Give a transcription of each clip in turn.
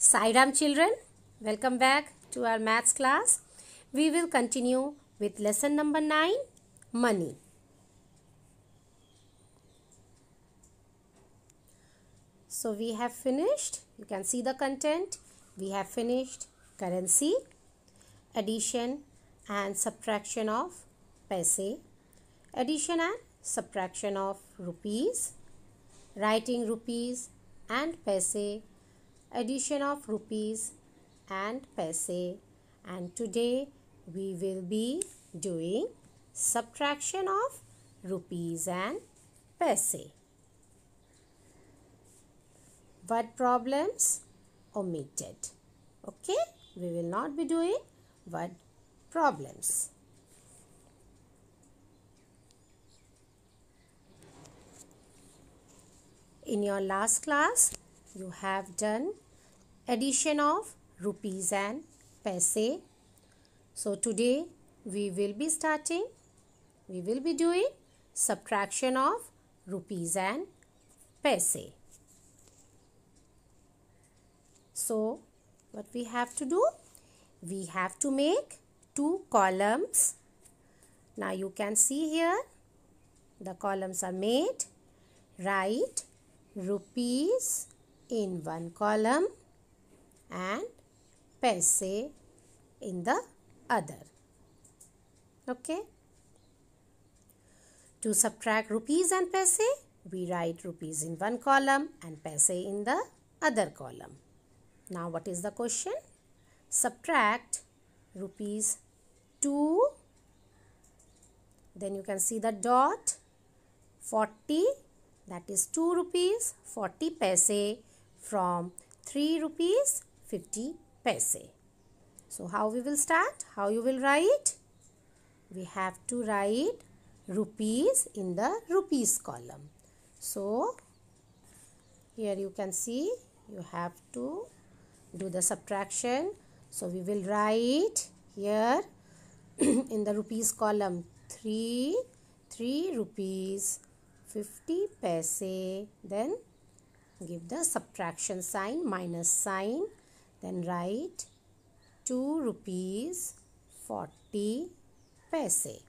Sai Ram children, welcome back to our maths class. We will continue with lesson number 9, money. So we have finished, you can see the content. We have finished currency, addition and subtraction of paise, addition and subtraction of rupees, writing rupees and paise, addition of rupees and paise, and today we will be doing subtraction of rupees and paise. Word problems omitted. Okay, we will not be doing word problems. In your last class, you have done addition of rupees and paise. So today we will be doing subtraction of rupees and paise. So what we have to do? We have to make two columns. Now you can see here the columns are made. Write rupees in one column and paise in the other. Okay. To subtract rupees and paise, we write rupees in one column and paise in the other column. Now what is the question? Subtract rupees 2, then you can see the dot, 40, that is 2 rupees 40 paise from 3 rupees 50 paise. So how we will start? How you will write? We have to write rupees in the rupees column. So here you can see you have to do the subtraction. So we will write here in the rupees column 3 rupees 50 paise, then give the subtraction sign, minus sign, then write 2 rupees 40 paise.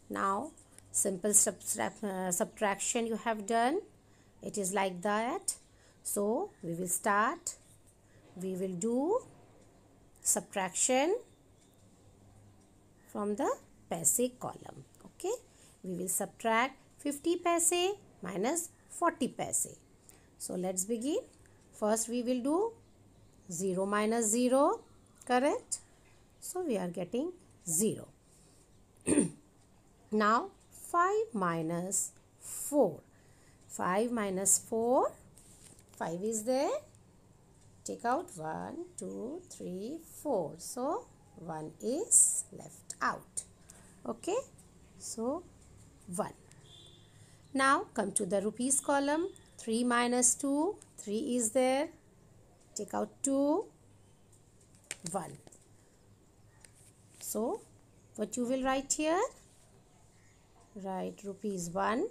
Now simple subtraction you have done. It is like that. So we will start. We will do subtraction from the paise column. Okay, we will subtract 50 paise minus 40 paise. So let's begin. First we will do 0 minus 0, correct? So we are getting 0. Now 5 minus 4. 5 minus 4, 5 is there. Take out 1, 2, 3, 4. So 1 is left out. Okay, so 1. Now come to the rupees column. 3 minus 2, 3 is there. Take out 2, 1. So what you will write here? Write rupees 1.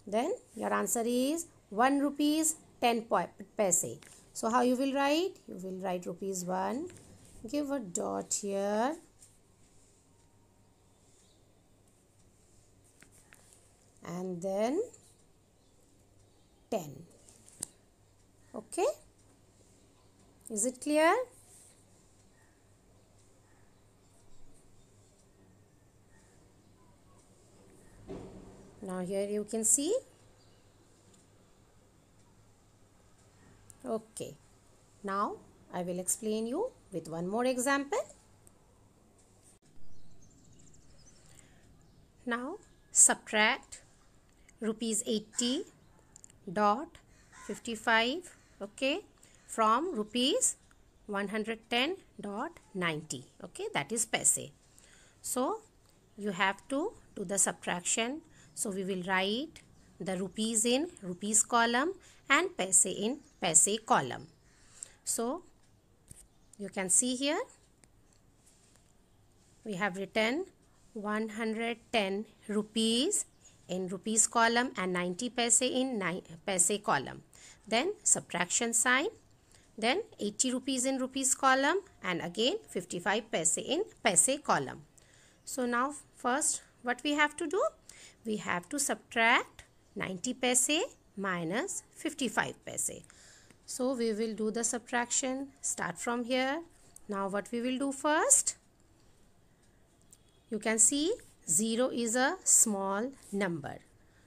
Then your answer is 1 rupees 10 paise. So how you will write? You will write rupees 1. Give a dot here. And then 10. Okay. Is it clear? Now here you can see. Okay. Now I will explain you with one more example. Now subtract rupees 80 dot 55, okay, from rupees 110 dot 90, okay, that is paise. So you have to do the subtraction. So we will write the rupees in rupees column and paise in paise column. So you can see here we have written 110 rupees in rupees column and 90 paise in paise column. Then subtraction sign. then 80 rupees in rupees column, and again 55 paise in paise column. So now first what we have to do? We have to subtract 90 paise minus 55 paise. So we will do the subtraction. Start from here. Now what we will do first? You can see 0 is a small number.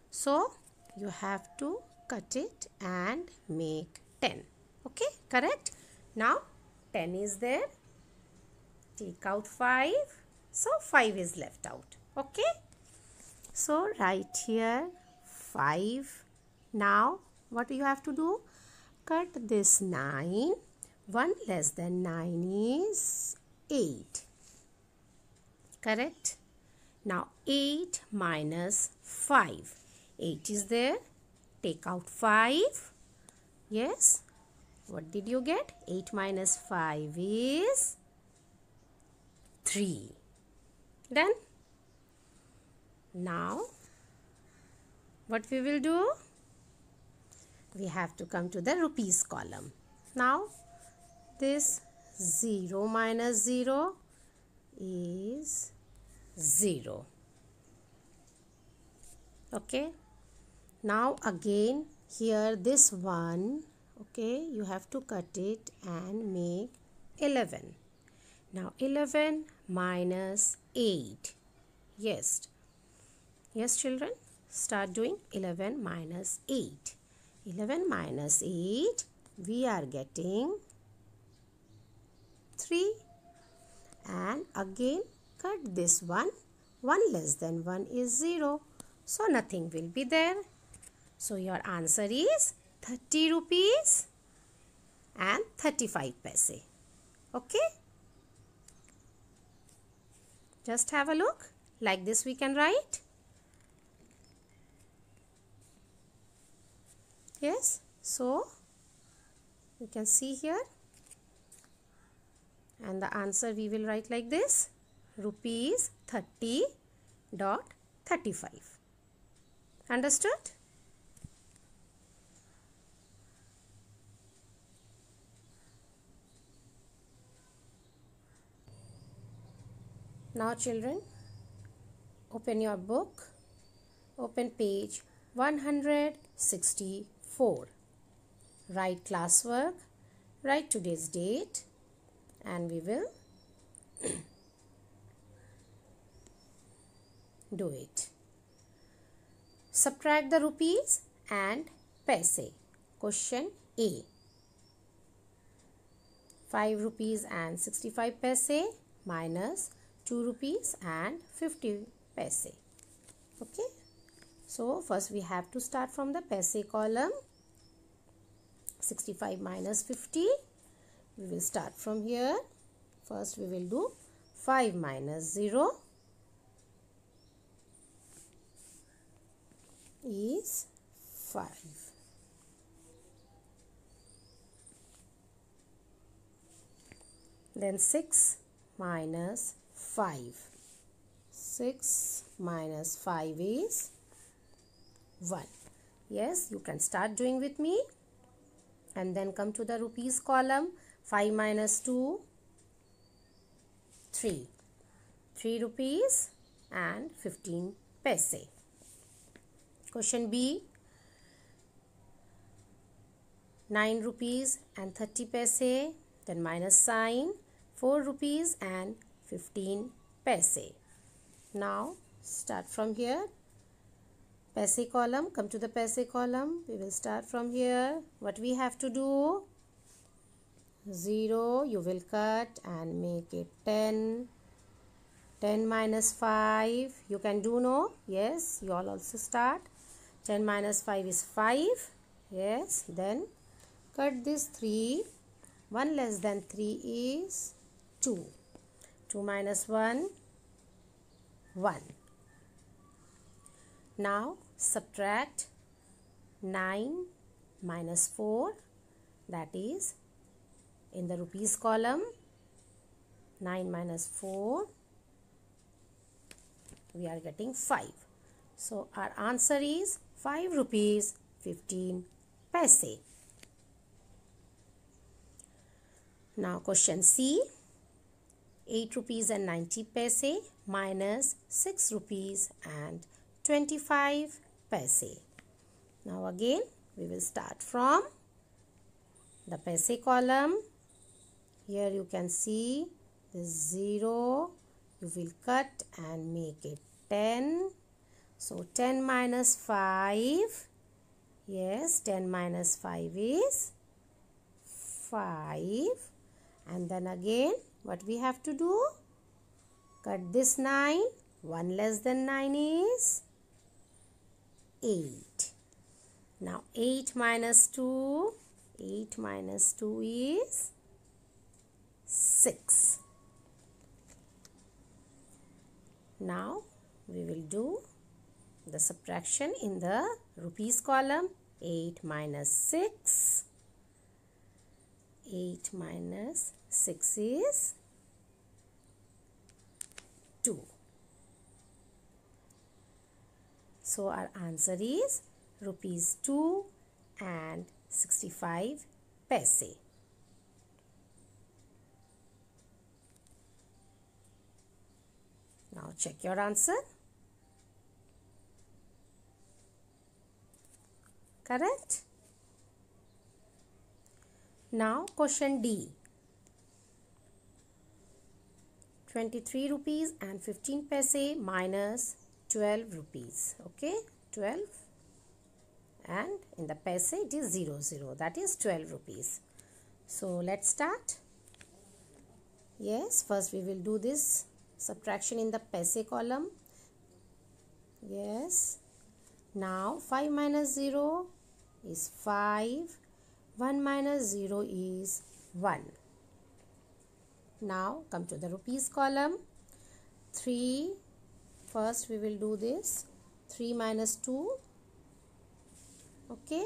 So you have to cut it and make 10. Okay, correct? Now 10 is there. Take out 5. So 5 is left out. Okay. So write here 5. Now what you have to do? Cut this 9. 1 less than 9 is 8. Correct? Now 8 minus 5. 8 is there. Take out 5. Yes. What did you get? 8 minus 5 is 3. Done? Now, what we will do? We have to come to the rupees column. Now, this 0 minus 0 is 0. Okay. Now, again, here this 1, okay, you have to cut it and make 11. Now 11 minus 8. Yes. Yes, children. Start doing 11 minus 8. 11 minus 8, we are getting 3. And again cut this 1. 1 less than 1 is 0. So nothing will be there. So your answer is 30 rupees and 35 paise. Okay. Just have a look. Like this we can write. Yes. So you can see here. And the answer we will write like this. Rupees 30.35. Understood? Now children, open your book, open page 164. Write classwork, write today's date, and we will do it. Subtract the rupees and paise. Question A. 5 rupees and 65 paise minus 2 rupees and 50 paise. Okay. So first we have to start from the paise column. 65 minus 50. We will start from here. First we will do 5 minus 0 is 5. Then 6 minus 5. 6 minus 5 is 1. Yes, you can start doing with me. And then come to the rupees column. 5 minus 2, 3. 3 rupees and 15 paise. Question B. 9 rupees and 30 paise. Then minus sign. 4 rupees and 15 paise. Now start from here. Paise column. Come to the paise column. We will start from here. What we have to do? 0. You will cut and make it 10. 10 minus 5. You can do no? Yes. You all also start. 10 minus 5 is 5. Yes. Then cut this 3. 1 less than 3 is 2. 2 minus 1, 1. Now subtract 9 minus 4, that is in the rupees column. 9 minus 4, we are getting 5. So our answer is 5 rupees 15 paise. Now question C. 8 rupees and 90 paise minus 6 rupees and 25 paise. Now again we will start from the paise column. Here you can see this 0. You will cut and make it 10. So 10 minus 5. Yes, 10 minus 5 is 5. And then again what we have to do? Cut this 9. 1 less than 9 is 8. Now 8 minus 2. 8 minus 2 is 6. Now we will do the subtraction in the rupees column. 8 minus 6. 8 minus 6 is 2. So our answer is rupees 2 and 65 paise. Now check your answer. Correct? Now question D. 23 rupees and 15 paise minus 12 rupees. Okay, 12, and in the paise it is 00. That is 12 rupees. So let's start. Yes, first we will do this subtraction in the paise column. Yes. Now 5 minus 0 is 5. 1 minus 0 is 1. Now come to the rupees column. 3. First we will do this. 3 minus 2. Okay.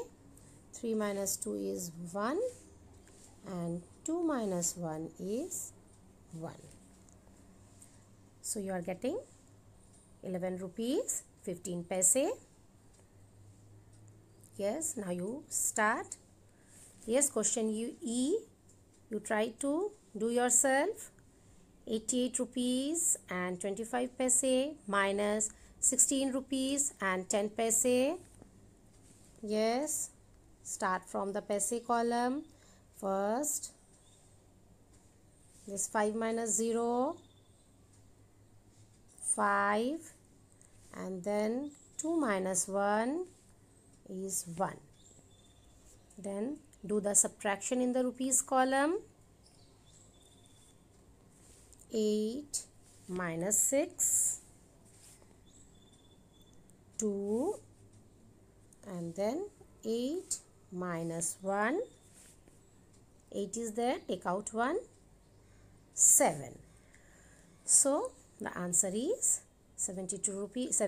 3 minus 2 is 1. And 2 minus 1 is 1. So you are getting 11 rupees 15 paise. Yes, now you start. Yes, question E, you try to do yourself. 88 rupees and 25 paise minus 16 rupees and 10 paise. Yes, start from the paise column. First, this 5 minus 0, 5, and then 2 minus 1 is 1. Then do the subtraction in the rupees column. 8 minus 6, 2, and then 8 minus 1. 8 is there, take out 1, 7. So the answer is 72 rupees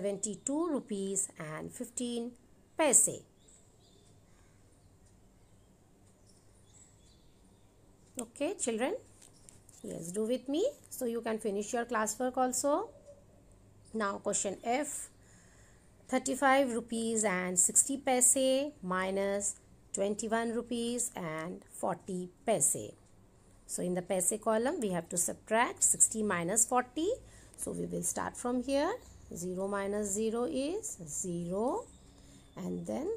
and 15 paise. Okay, children. Yes, do with me so you can finish your classwork also. Now question F. 35 rupees and 60 paise minus 21 rupees and 40 paise. So in the paise column we have to subtract 60 minus 40. So we will start from here. 0 minus 0 is 0. And then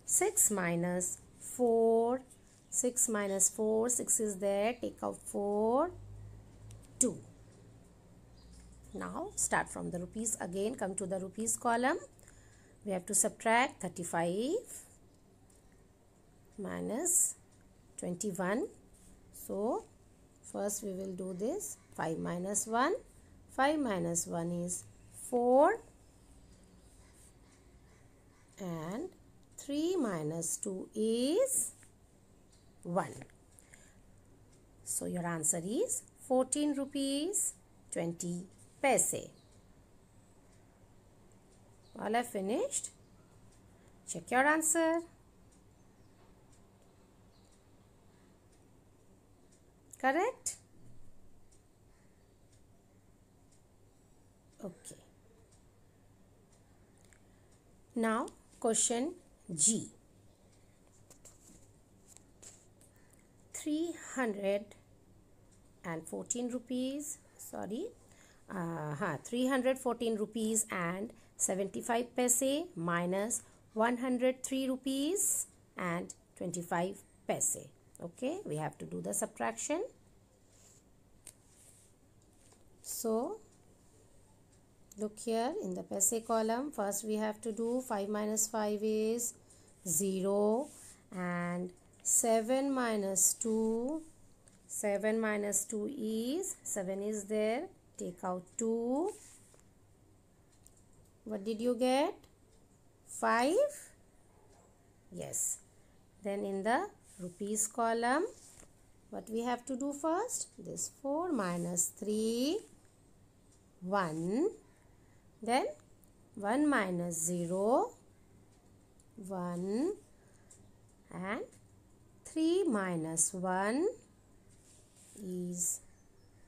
6 minus 4. 6 minus 4. 6 is there. Take out 4. 2. Now start from the rupees again. Come to the rupees column. We have to subtract 35 minus 21. So first we will do this. 5 minus 1. 5 minus 1 is 4. And 3 minus 2 is 1. So your answer is 14 rupees 20 paise. All are finished. Check your answer. Correct? Okay. Now question G. 300 314 rupees, sorry, 314 rupees and 75 paise minus 103 rupees and 25 paise. Okay, we have to do the subtraction. So look here in the paise column, first we have to do 5 minus 5 is 0 and 7 minus 2. 7 minus 2 is, 7 is there, take out 2. What did you get? 5? Yes. Then in the rupees column, what we have to do first? This 4 minus 3, 1. Then 1 minus 0, 1. And 3 minus 1 is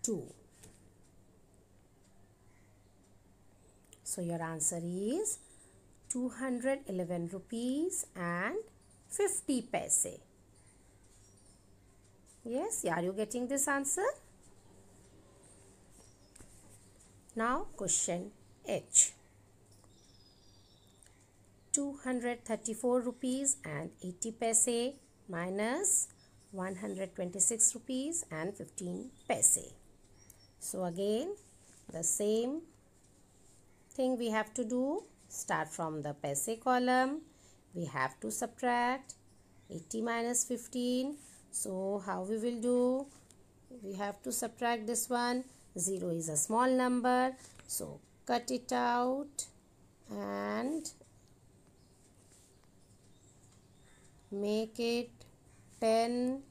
2. So your answer is 211 rupees and 50 paise. Yes, are you getting this answer? Now question H. 234 rupees and 80 paise minus 126 rupees and 15 paise. So again the same thing we have to do. Start from the paise column. We have to subtract 80 minus 15. So how we will do? We have to subtract this one. 0 is a small number. So cut it out and make it 10.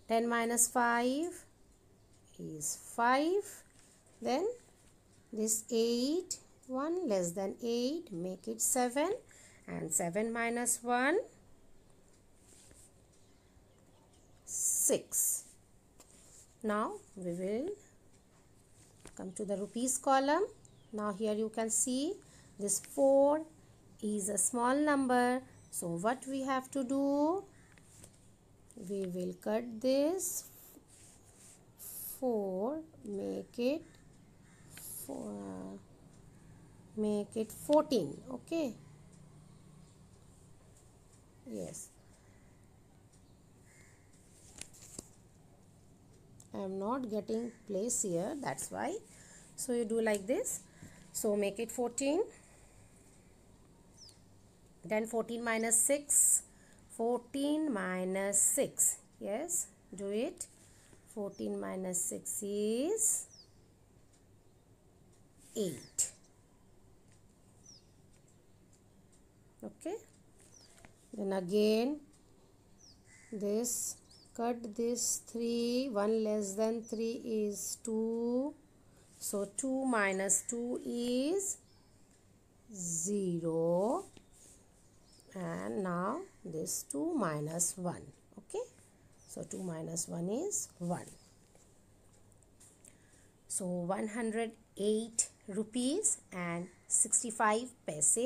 10 minus 5 is 5. Then this 8, 1 less than 8, make it 7. And 7 minus 1, 6. Now we will come to the rupees column. Now here you can see this 4 is a small number. So what we have to do? We will cut this 4, make it 14. Okay. Yes. I am not getting place here, that's why. So you do like this. So make it 14. Then 14 minus 6. 14 minus 6. Yes, do it. 14 minus 6 is 8. Okay. Then again this, cut this 3. 1 less than 3 is 2. So 2 minus 2 is 0. And now this 2 minus 1. Okay. So 2 minus 1 is 1. So 108 rupees and 65 paise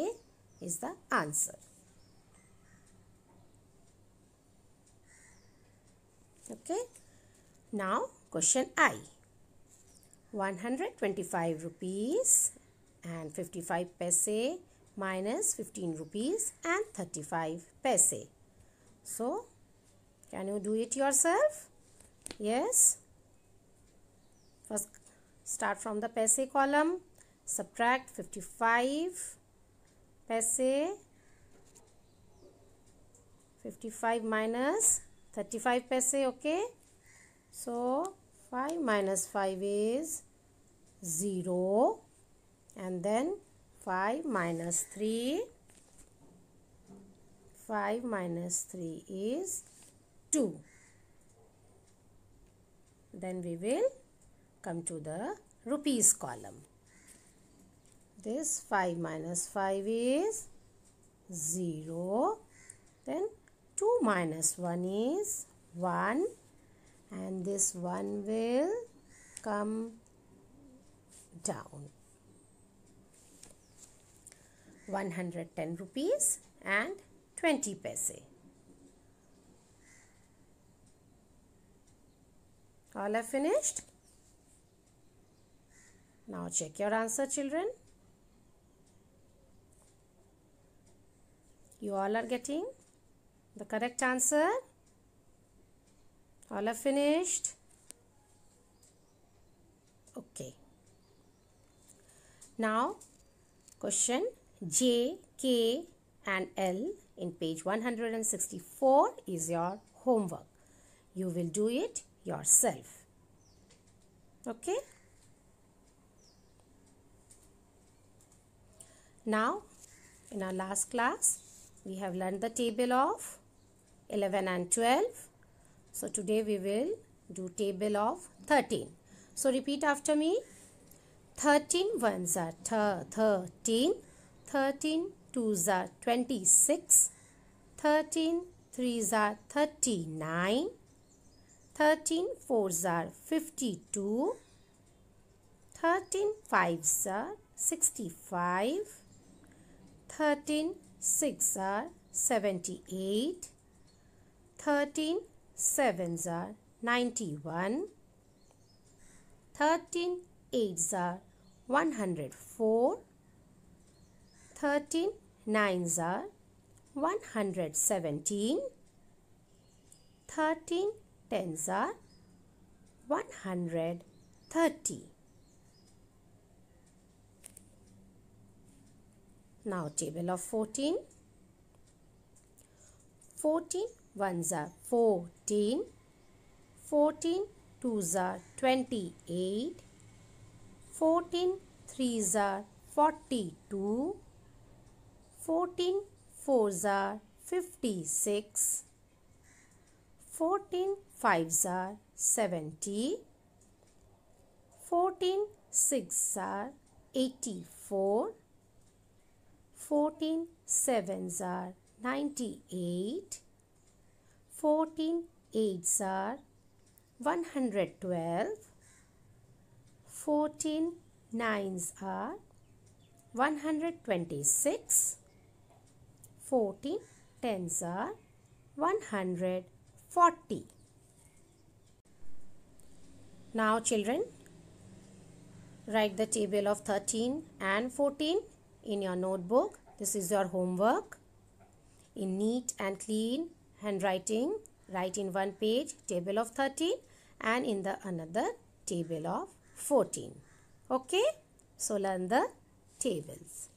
is the answer. Okay. Now question I. 125 rupees and 55 paise minus 15 rupees and 35 paise. So can you do it yourself? Yes. First start from the paise column. Subtract 55 paise. 55 minus 35 paise. Okay. So 5 minus 5 is 0. And then 5 minus 3. 5 minus 3 is 2. Then we will come to the rupees column. This 5 minus 5 is 0. Then 2 minus 1 is 1. And this 1 will come down. 110 rupees and 20 paise. All are finished? Now check your answer, children. You all are getting the correct answer? All are finished? Okay. Now question J, K and L in page 164 is your homework. You will do it yourself. Okay. Now in our last class we have learned the table of 11 and 12. So today we will do table of 13. So repeat after me. 13 ones are 13, 13 twos are 26, 13 threes are 39, 13 fours are 52, 13 fives are 65, 13 six are 78, 13 sevens are 91, 13 eights are 104, 13 nines are 117, 13 tens are 130. Now table of 14. 14 ones are 14, 14 twos are 28, 14 threes are 42, 14 fours are 56, 14 fives are 70, 14 sixes are 84, 14 sevens are 98, 14 eights are 112, 14 nines are 126, 14 tens are 140. Now children, write the table of 13 and 14 in your notebook. This is your homework. In neat and clean handwriting, write in one page table of 13 and in the another table of 14. Okay? So learn the tables.